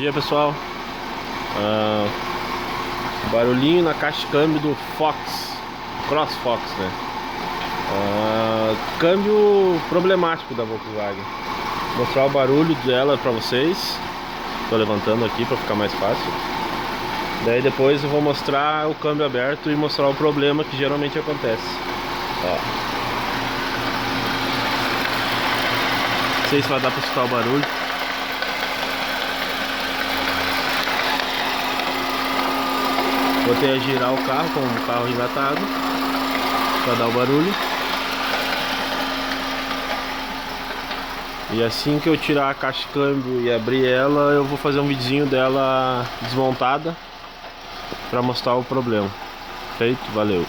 dia, pessoal. Barulhinho na caixa de câmbio do Fox, Cross Fox, né? Câmbio problemático da Volkswagen. Vou mostrar o barulho dela pra vocês. Tô levantando aqui pra ficar mais fácil. Daí depois eu vou mostrar o câmbio aberto e mostrar o problema que geralmente acontece. Ó. Não sei se vai dar pra escutar o barulho. Botei a girar o carro com o carro engatado para dar o barulho. E assim que eu tirar a caixa de câmbio e abrir ela, eu vou fazer um videozinho dela desmontada para mostrar o problema. Feito, valeu.